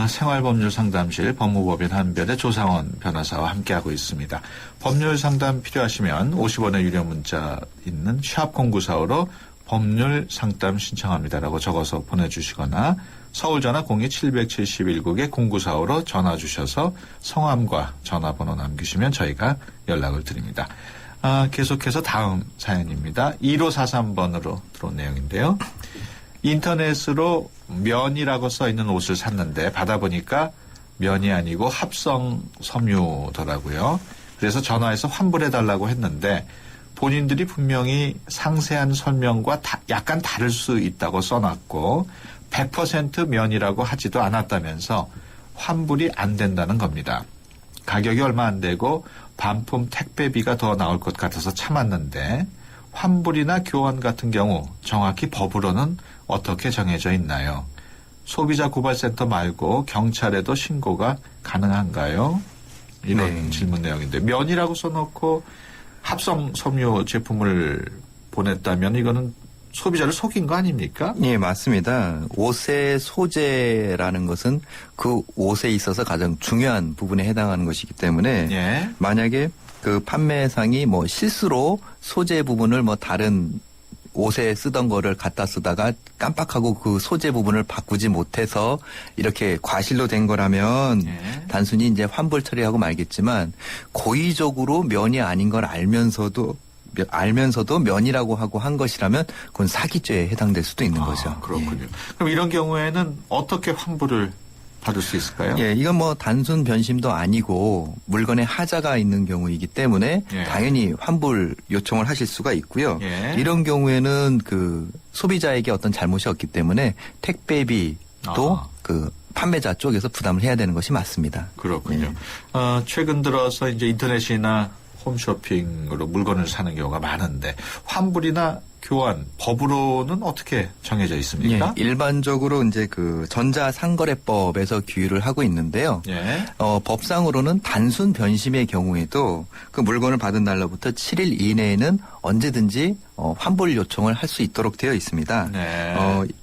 Speaker 1: 생활법률 상담실 법무법인 한별의 조상원 변호사와 함께하고 있습니다. 법률 상담 필요하시면 50원의 유료 문자 있는 샵0945로 법률 상담 신청합니다라고 적어서 보내주시거나 서울 전화 02771국에 0945로 전화 주셔서 성함과 전화번호 남기시면 저희가 연락을 드립니다. 계속해서 다음 사연입니다. 1543번으로 들어온 내용인데요. 인터넷으로 면이라고 써 있는 옷을 샀는데 받아보니까 면이 아니고 합성 섬유더라고요. 그래서 전화해서 환불해달라고 했는데 본인들이 분명히 상세한 설명과 약간 다를 수 있다고 써놨고 100% 면이라고 하지도 않았다면서 환불이 안 된다는 겁니다. 가격이 얼마 안 되고 반품 택배비가 더 나올 것 같아서 참았는데 환불이나 교환 같은 경우 정확히 법으로는 어떻게 정해져 있나요? 소비자 고발센터 말고 경찰에도 신고가 가능한가요? 이런 질문 내용인데 면이라고 써놓고 합성 섬유 제품을 보냈다면 이거는 소비자를 속인 거 아닙니까?
Speaker 13: 예, 맞습니다. 옷의 소재라는 것은 그 옷에 있어서 가장 중요한 부분에 해당하는 것이기 때문에
Speaker 1: 예.
Speaker 13: 만약에 그 판매상이 뭐 실수로 소재 부분을 뭐 다른 옷에 쓰던 거를 갖다 쓰다가 깜빡하고 그 소재 부분을 바꾸지 못해서 이렇게 과실로 된 거라면 단순히 이제 환불 처리하고 말겠지만 고의적으로 면이 아닌 걸 알면서도 면이라고 하고 한 것이라면 그건 사기죄에 해당될 수도 있는 거죠.
Speaker 1: 그렇군요. 그럼 이런 경우에는 어떻게 환불을 받을 수 있을까요?
Speaker 13: 예, 이건 뭐 단순 변심도 아니고 물건에 하자가 있는 경우이기 때문에 당연히 환불 요청을 하실 수가 있고요. 이런 경우에는 그 소비자에게 어떤 잘못이 없기 때문에 택배비도 그 판매자 쪽에서 부담을 해야 되는 것이 맞습니다.
Speaker 1: 그렇군요. 최근 들어서 이제 인터넷이나 홈쇼핑으로 물건을 사는 경우가 많은데 환불이나 교환 법으로는 어떻게 정해져 있습니까?
Speaker 13: 예, 일반적으로 이제 그 전자상거래법에서 규율을 하고 있는데요. 법상으로는 단순 변심의 경우에도 그 물건을 받은 날로부터 7일 이내에는 언제든지 환불 요청을 할 수 있도록 되어 있습니다.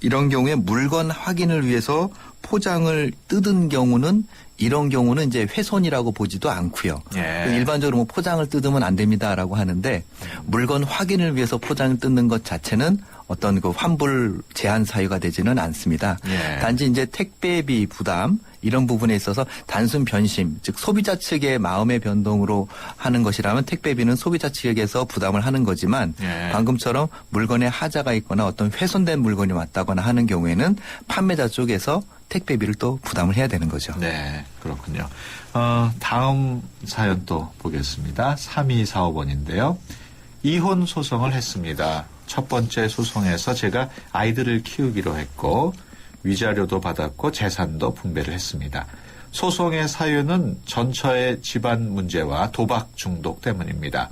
Speaker 13: 이런 경우에 물건 확인을 위해서 포장을 뜯은 경우는 이런 경우는 이제 훼손이라고 보지도 않고요. 일반적으로 뭐 포장을 뜯으면 안 됩니다라고 하는데 물건 확인을 위해서 포장을 뜯는 것 자체는 어떤 그 환불 제한 사유가 되지는 않습니다. 단지 이제 택배비 부담 이런 부분에 있어서 단순 변심, 즉 소비자 측의 마음의 변동으로 하는 것이라면 택배비는 소비자 측에서 부담을 하는 거지만 방금처럼 물건에 하자가 있거나 어떤 훼손된 물건이 왔다거나 하는 경우에는 판매자 쪽에서 택배비를 또 부담을 해야 되는 거죠.
Speaker 1: 네, 그렇군요. 다음 사연 또 보겠습니다. 3245번인데요. 이혼 소송을 했습니다. 첫 번째 소송에서 제가 아이들을 키우기로 했고 위자료도 받았고 재산도 분배를 했습니다. 소송의 사유는 전처의 집안 문제와 도박 중독 때문입니다.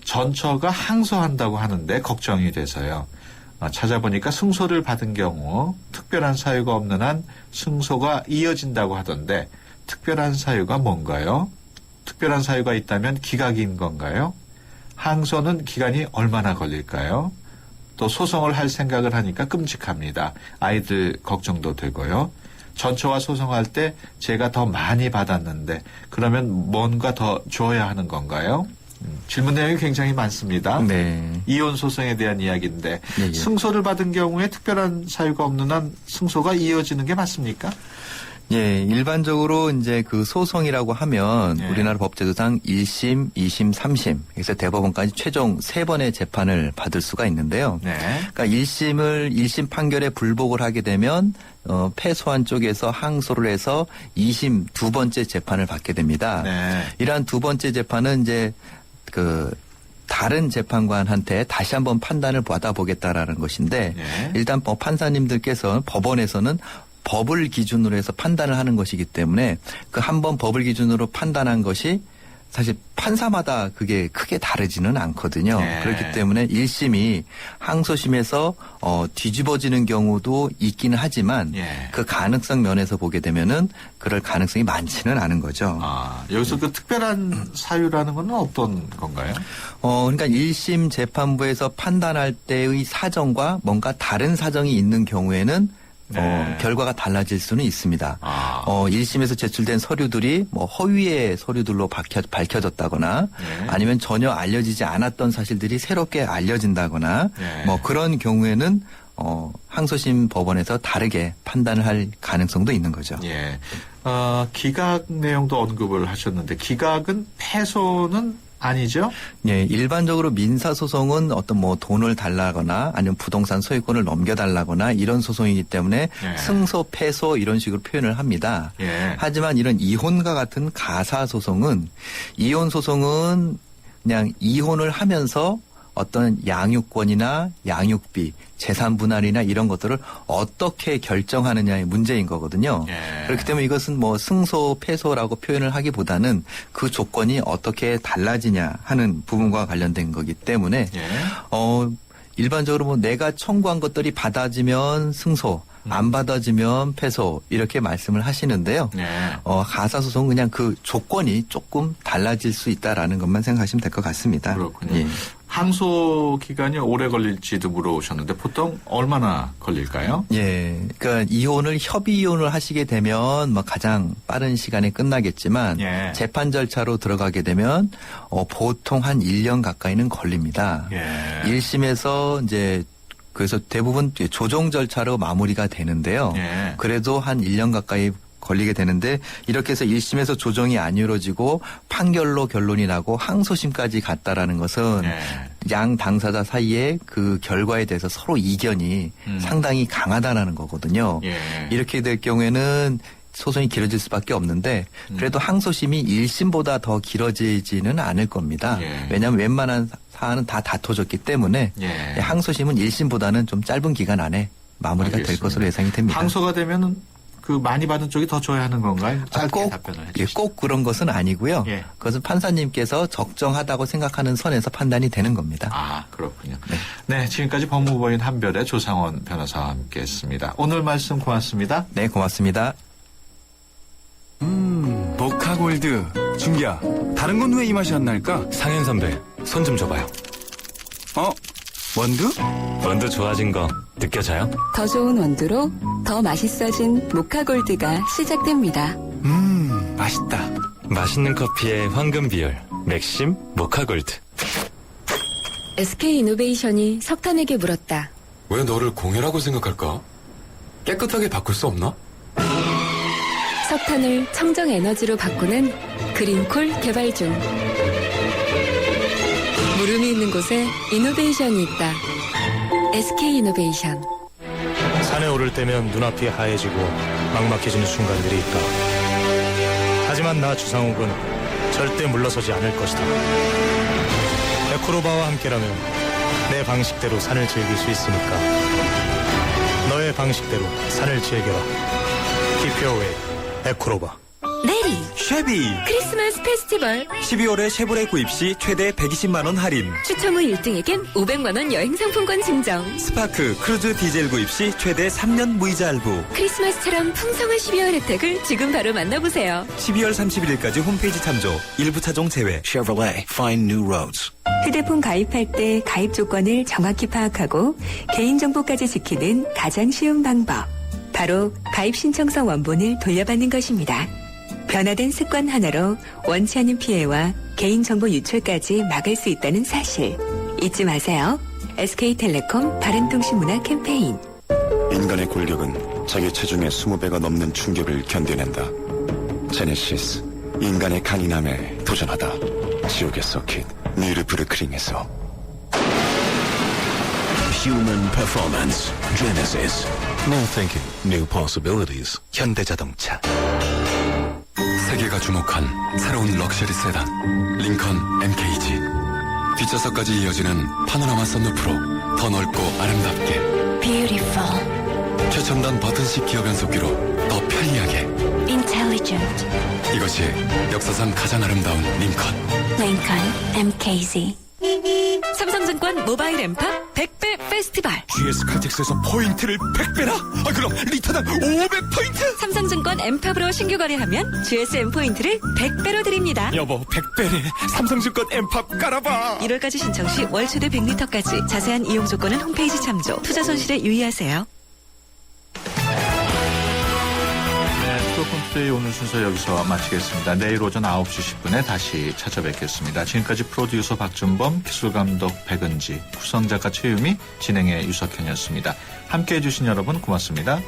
Speaker 1: 전처가 항소한다고 하는데 걱정이 돼서요. 찾아보니까 승소를 받은 경우 특별한 사유가 없는 한 승소가 이어진다고 하던데 특별한 사유가 뭔가요? 특별한 사유가 있다면 기각인 건가요? 항소는 기간이 얼마나 걸릴까요? 또 소송을 할 생각을 하니까 끔찍합니다. 아이들 걱정도 되고요. 전처와 소송할 때 제가 더 많이 받았는데 그러면 뭔가 더 줘야 하는 건가요? 질문 내용이 굉장히 많습니다. 이혼 소송에 대한 이야기인데 승소를 받은 경우에 특별한 사유가 없는 한 승소가 이어지는 게 맞습니까?
Speaker 13: 예, 일반적으로 이제 그 소송이라고 하면 우리나라 법제도상 1심, 2심, 3심, 그래서 대법원까지 최종 3번의 재판을 받을 수가 있는데요. 그러니까 1심 판결에 불복을 하게 되면 패소한 쪽에서 항소를 해서 2심 두 번째 재판을 받게 됩니다. 이러한 두 번째 재판은 이제 그 다른 재판관한테 다시 한번 판단을 받아보겠다라는 것인데 일단 판사님들께서 법원에서는 법을 기준으로 해서 판단을 하는 것이기 때문에 그 한 번 법을 기준으로 판단한 것이 사실 판사마다 그게 크게 다르지는 않거든요. 그렇기 때문에 1심이 항소심에서 뒤집어지는 경우도 있기는 하지만 그 가능성 면에서 보게 되면은 그럴 가능성이 많지는 않은 거죠.
Speaker 1: 여기서 그 특별한 사유라는 건 어떤 건가요?
Speaker 13: 그러니까 1심 재판부에서 판단할 때의 사정과 뭔가 다른 사정이 있는 경우에는 결과가 달라질 수는 있습니다. 1심에서 제출된 서류들이 뭐 허위의 서류들로 밝혀졌다거나 아니면 전혀 알려지지 않았던 사실들이 새롭게 알려진다거나 뭐 그런 경우에는 항소심 법원에서 다르게 판단을 할 가능성도 있는 거죠.
Speaker 1: 기각 내용도 언급을 하셨는데 기각은 패소는 아니죠?
Speaker 13: 예, 일반적으로 민사소송은 어떤 뭐 돈을 달라거나 아니면 부동산 소유권을 넘겨달라거나 이런 소송이기 때문에
Speaker 1: 예.
Speaker 13: 승소, 패소 이런 식으로 표현을 합니다.
Speaker 1: 예.
Speaker 13: 하지만 이런 이혼과 같은 가사소송은 이혼 소송은 그냥 이혼을 하면서 어떤 양육권이나 양육비, 재산 분할이나 이런 것들을 어떻게 결정하느냐의 문제인 거거든요.
Speaker 1: 예.
Speaker 13: 그렇기 때문에 이것은 뭐 승소, 패소라고 표현을 하기보다는 그 조건이 어떻게 달라지냐 하는 부분과 관련된 거기 때문에
Speaker 1: 예.
Speaker 13: 일반적으로 뭐 내가 청구한 것들이 받아지면 승소, 안 받아지면 패소 이렇게 말씀을 하시는데요.
Speaker 1: 예.
Speaker 13: 가사소송은 그냥 그 조건이 조금 달라질 수 있다라는 것만 생각하시면 될 것 같습니다.
Speaker 1: 그렇군요.
Speaker 13: 예.
Speaker 1: 항소 기간이 오래 걸릴지도 물어보셨는데 보통 얼마나 걸릴까요?
Speaker 13: 예. 그러니까 이혼을 협의 이혼을 하시게 되면 뭐 가장 빠른 시간에 끝나겠지만
Speaker 1: 예.
Speaker 13: 재판 절차로 들어가게 되면 보통 한 1년 가까이는 걸립니다.
Speaker 1: 예.
Speaker 13: 1심에서 이제 그래서 대부분 조정 절차로 마무리가 되는데요.
Speaker 1: 예.
Speaker 13: 그래도 한 1년 가까이 걸리게 되는데 이렇게 해서 1심에서 조정이 안 이루어지고 판결로 결론이 나고 항소심까지 갔다라는 것은
Speaker 1: 예.
Speaker 13: 양 당사자 사이에 그 결과에 대해서 서로 이견이 상당히 강하다라는 거거든요.
Speaker 1: 예.
Speaker 13: 이렇게 될 경우에는 소송이 길어질 수밖에 없는데 그래도 항소심이 1심보다 더 길어지지는 않을 겁니다.
Speaker 1: 예.
Speaker 13: 왜냐하면 웬만한 사안은 다 다퉈졌기 때문에
Speaker 1: 예.
Speaker 13: 항소심은 1심보다는 좀 짧은 기간 안에 마무리가 될
Speaker 1: 알겠습니다.
Speaker 13: 것으로 예상이 됩니다.
Speaker 1: 항소가 되면은 그 많이 받은 쪽이 더 줘야 하는 건가요? 짧게 답변을 해주시죠.
Speaker 13: 꼭 그런 것은 아니고요.
Speaker 1: 예.
Speaker 13: 그것은 판사님께서 적정하다고 생각하는 선에서 판단이 되는 겁니다.
Speaker 1: 아, 그렇군요. 네, 지금까지 법무법인 한별의 조상원 변호사와 함께했습니다. 오늘 말씀 고맙습니다.
Speaker 13: 네, 고맙습니다.
Speaker 6: 모카골드. 준기야, 다른 건 왜 이 맛이 안 날까?
Speaker 7: 상현 선배, 손 좀 줘봐요.
Speaker 6: 원두?
Speaker 7: 원두 좋아진 거 느껴져요?
Speaker 15: 더 좋은 원두로 더 맛있어진 모카골드가 시작됩니다.
Speaker 6: 맛있다.
Speaker 7: 맛있는 커피의 황금 비율, 맥심 모카골드.
Speaker 15: SK이노베이션이 석탄에게 물었다.
Speaker 9: 왜 너를 공유라고 생각할까? 깨끗하게 바꿀 수 없나?
Speaker 15: 석탄을 청정 에너지로 바꾸는 그린콜 개발 중. 물음이 있는 곳에 이노베이션이 있다. SK이노베이션.
Speaker 16: 산에 오를 때면 눈앞이 하얘지고 막막해지는 순간들이 있다. 하지만 나 주상욱은 절대 물러서지 않을 것이다. 에코로바와 함께라면 내 방식대로 산을 즐길 수 있으니까 너의 방식대로 산을 즐겨라. Keep your way. 에코로바.
Speaker 15: 내리
Speaker 10: 쉐비
Speaker 15: 크리스마스 페스티벌
Speaker 10: 12월에 쉐보레 구입 시 최대 120만원 할인
Speaker 15: 추첨 후 1등에겐 500만원 여행 상품권 증정.
Speaker 10: 스파크 크루즈 디젤 구입 시 최대 3년 무이자 할부
Speaker 15: 크리스마스처럼 풍성한 12월 혜택을 지금 바로 만나보세요.
Speaker 10: 12월 31일까지 홈페이지 참조 일부 차종 제외
Speaker 17: Chevrolet Find New Roads.
Speaker 2: 휴대폰 가입할 때 가입 조건을 정확히 파악하고 개인정보까지 지키는 가장 쉬운 방법. 바로 가입 신청서 원본을 돌려받는 것입니다. 변화된 습관 하나로 원치 않은 피해와 개인정보 유출까지 막을 수 있다는 사실 잊지 마세요. SK텔레콤 바른통신문화 캠페인.
Speaker 18: 인간의 골격은 자기 체중의 20배가 넘는 충격을 견뎌낸다. 제네시스, 인간의 강인함에 도전하다. 지옥의 서킷, 뉴르부르크링에서.
Speaker 17: Human Performance. Genesis. New thinking. New possibilities.
Speaker 9: 현대자동차. 세계가 주목한 새로운 럭셔리 세단 링컨 MKG. 뒷좌석까지 이어지는 파노라마 썬루프로 더 넓고 아름답게
Speaker 15: Beautiful.
Speaker 9: 최첨단 버튼식 기어 변속기로 더 편리하게
Speaker 15: Intelligent.
Speaker 9: 이것이 역사상 가장 아름다운 링컨
Speaker 15: Lincoln MKZ. 삼성증권 모바일 엠팝 100배 페스티벌.
Speaker 17: GS 칼텍스에서 포인트를 100배나? 그럼 리터당 500포인트?
Speaker 15: 삼성증권 엠팝으로 신규 거래하면 GSM 포인트를 100배로 드립니다.
Speaker 17: 여보, 100배래. 삼성증권 엠팝 깔아봐.
Speaker 15: 1월까지 신청 시 월 최대 100리터까지. 자세한 이용 조건은 홈페이지 참조. 투자 손실에 유의하세요.
Speaker 1: 수도권 투데이 오늘 순서 여기서 마치겠습니다. 내일 오전 9시 10분에 다시 찾아뵙겠습니다. 지금까지 프로듀서 박준범, 기술감독 백은지, 구성작가 최유미, 진행의 유석현이었습니다. 함께해 주신 여러분 고맙습니다.